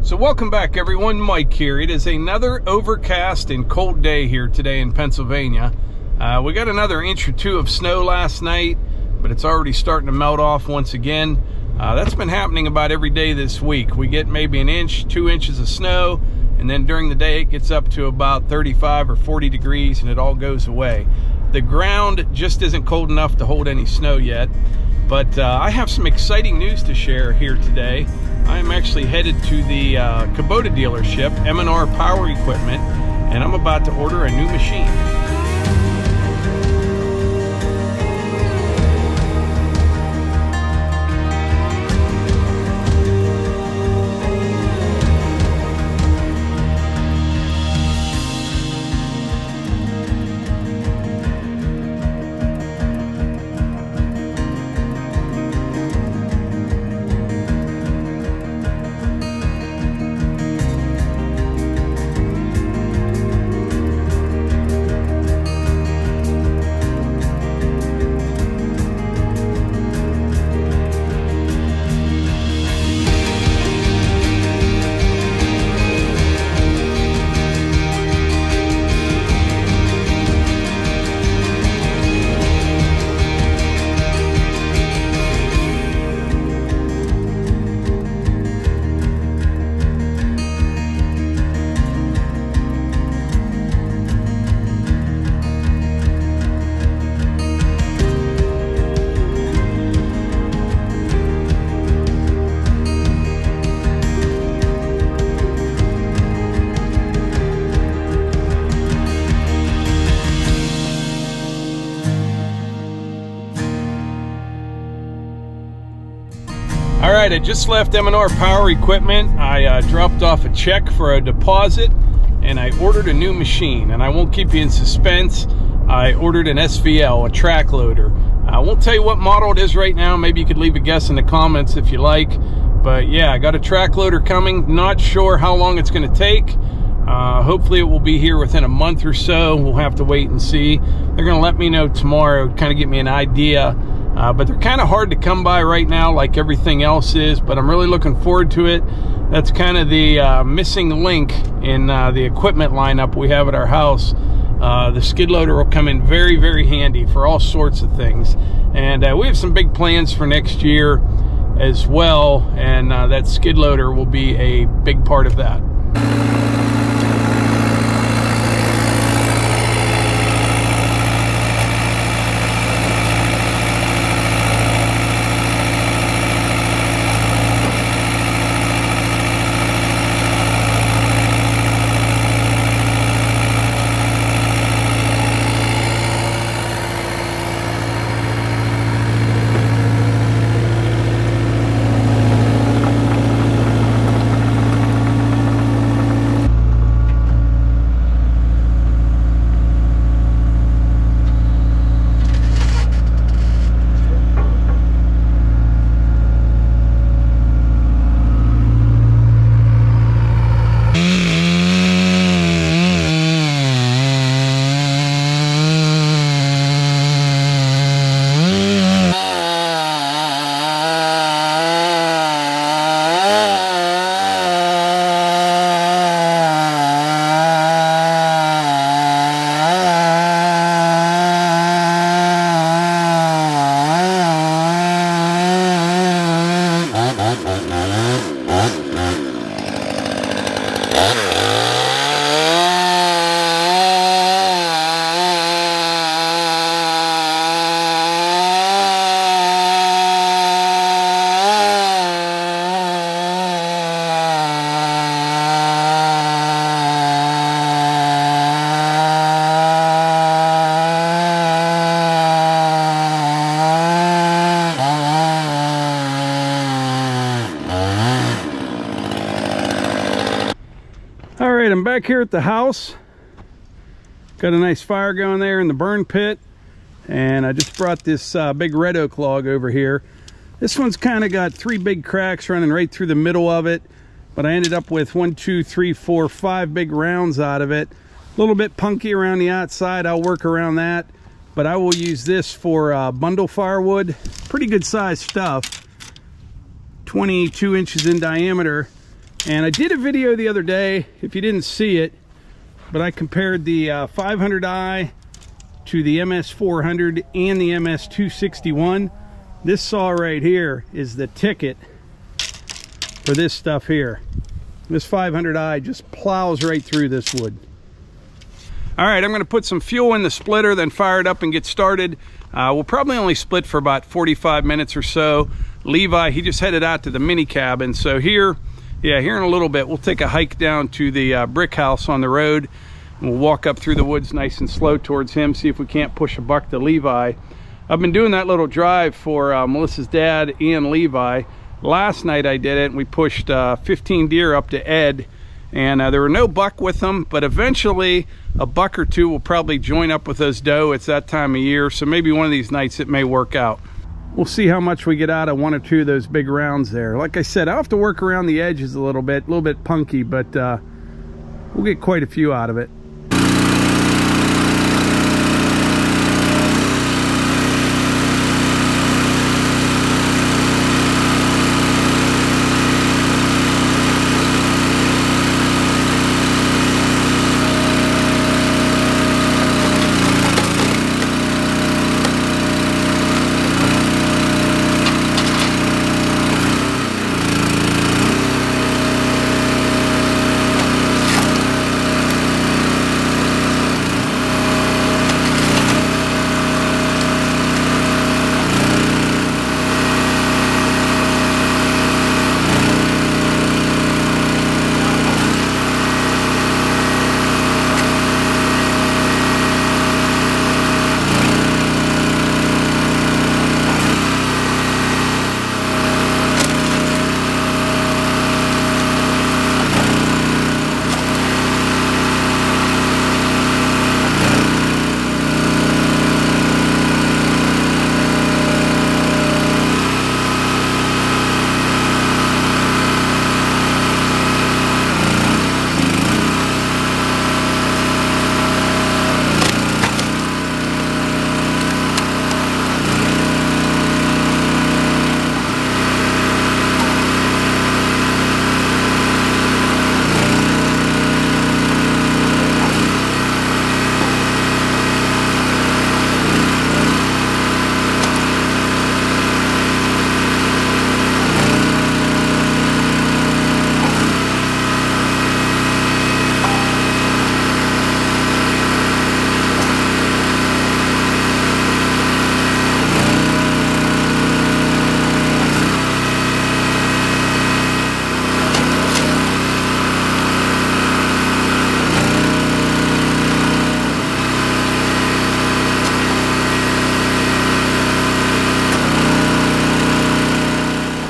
So welcome back everyone, Mike here. It is another overcast and cold day here today in Pennsylvania. We got another inch or two of snow last night, but it's already starting to melt off once again. That's been happening about every day this week. We get maybe an inch, 2 inches of snow, and then during the day it gets up to about 35 or 40 degrees and it all goes away. The ground just isn't cold enough to hold any snow yet, but I have some exciting news to share here today. I am actually headed to the Kubota dealership, M&R Power Equipment, and I'm about to order a new machine. All right, I just left M&R Power Equipment. I dropped off a check for a deposit and I ordered a new machine, and I won't keep you in suspense. I ordered an SVL, a track loader. I won't tell you what model it is right now. Maybe you could leave a guess in the comments if you like. But yeah, I got a track loader coming. Not sure how long it's going to take. Hopefully it will be here within a month or so. We'll have to wait and see. They're going to let me know tomorrow, kind of give me an idea. But they're kind of hard to come by right now, like everything else is, but I'm really looking forward to it. That's kind of the missing link in the equipment lineup we have at our house. The skid loader will come in very, very handy for all sorts of things. And we have some big plans for next year as well, and that skid loader will be a big part of that. All right, I'm back here at the house. Got a nice fire going there in the burn pit, and I just brought this big red oak log over here. This one's kind of got 3 big cracks running right through the middle of it, but I ended up with 1, 2, 3, 4, 5 big rounds out of it. A little bit punky around the outside. I'll work around that, but I will use this for bundle firewood. Pretty good sized stuff, 22 inches in diameter. And I did a video the other day, if you didn't see it, but I compared the 500i to the MS400 and the MS261. This saw right here is the ticket for this stuff here. This 500i just plows right through this wood. All right, I'm gonna put some fuel in the splitter, then fire it up and get started. We'll probably only split for about 45 minutes or so. Levi, he just headed out to the mini cabin. So here in a little bit, we'll take a hike down to the brick house on the road. And we'll walk up through the woods nice and slow towards him, see if we can't push a buck to Levi. I've been doing that little drive for Melissa's dad and Levi. Last night I did it, and we pushed 15 deer up to Ed. And there were no buck with them, but eventually a buck or two will probably join up with those doe. It's that time of year, so maybe one of these nights it may work out. We'll see how much we get out of one or two of those big rounds there. Like I said, I'll have to work around the edges a little bit punky, but we'll get quite a few out of it.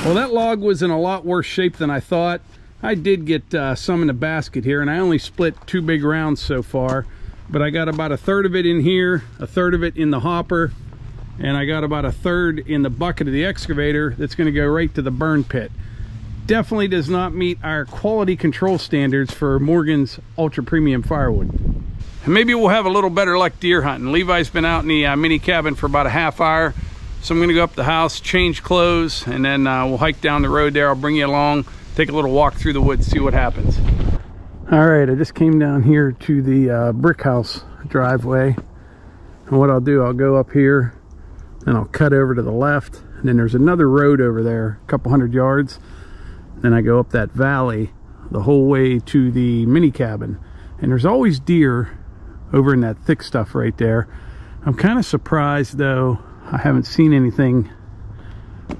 Well, that log was in a lot worse shape than I thought. I did get some in the basket here, and I only split 2 big rounds so far, but I got about 1/3 of it in here, 1/3 of it in the hopper, and I got about 1/3 in the bucket of the excavator that's going to go right to the burn pit. Definitely does not meet our quality control standards for Morgan's ultra premium firewood. And maybe we'll have a little better luck deer hunting. Levi's been out in the mini cabin for about a half hour, so I'm going to go up the house, change clothes, and then we'll hike down the road there. I'll bring you along, take a little walk through the woods, see what happens. All right, I just came down here to the brick house driveway, and what I'll do, I'll go up here and I'll cut over to the left, and then there's another road over there, a couple 100 yards. Then I go up that valley the whole way to the mini cabin, and there's always deer over in that thick stuff right there. I'm kind of surprised though I haven't seen anything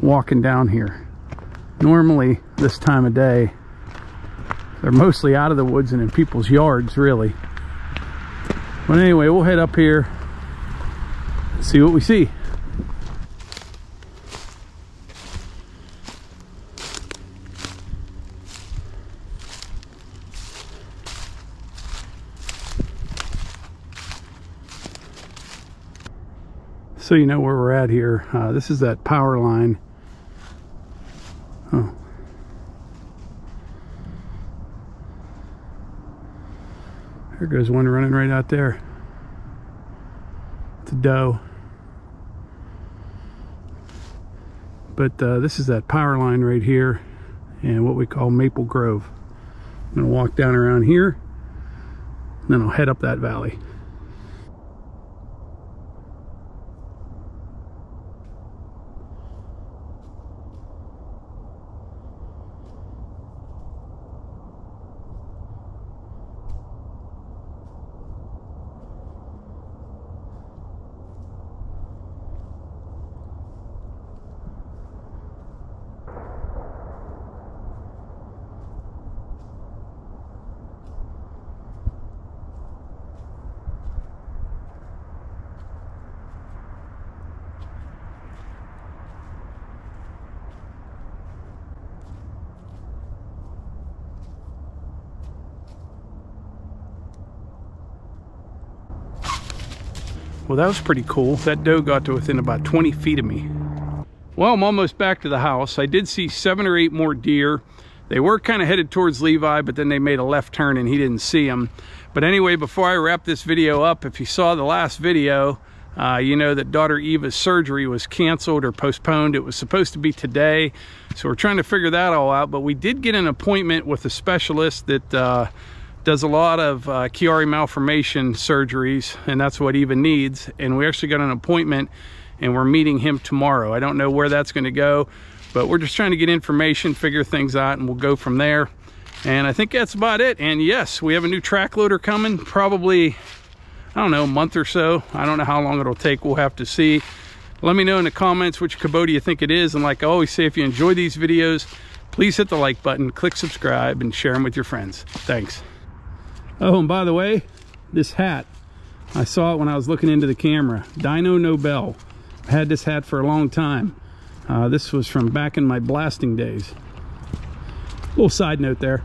walking down here. Normally this time of day they're mostly out of the woods and in people's yards, really. But anyway, we'll head up here and see what we see. So you know where we're at here. This is that power line. Oh. There goes one running right out there. It's a doe. But this is that power line right here, and what we call Maple Grove. I'm gonna walk down around here, and then I'll head up that valley. Well, that was pretty cool. That doe got to within about 20 feet of me. Well, I'm almost back to the house. I did see 7 or 8 more deer. They were kind of headed towards Levi, but then they made a left turn and he didn't see them. But anyway, before I wrap this video up, if you saw the last video, you know that daughter Eva's surgery was canceled or postponed. It was supposed to be today. So we're trying to figure that all out. But we did get an appointment with a specialist that does a lot of Chiari malformation surgeries, and that's what Eva needs. And we actually got an appointment and we're meeting him tomorrow. I don't know where that's going to go, but we're just trying to get information, figure things out, and we'll go from there. And I think that's about it. And yes, we have a new track loader coming, probably, I don't know, a month or so. I don't know how long it'll take. We'll have to see. Let me know in the comments which Kubota you think it is. And like I always say, if you enjoy these videos, please hit the like button, click subscribe, and share them with your friends. Thanks. Oh, and by the way, this hat, I saw it when I was looking into the camera. Dino Nobel. I had this hat for a long time. This was from back in my blasting days. Little side note there.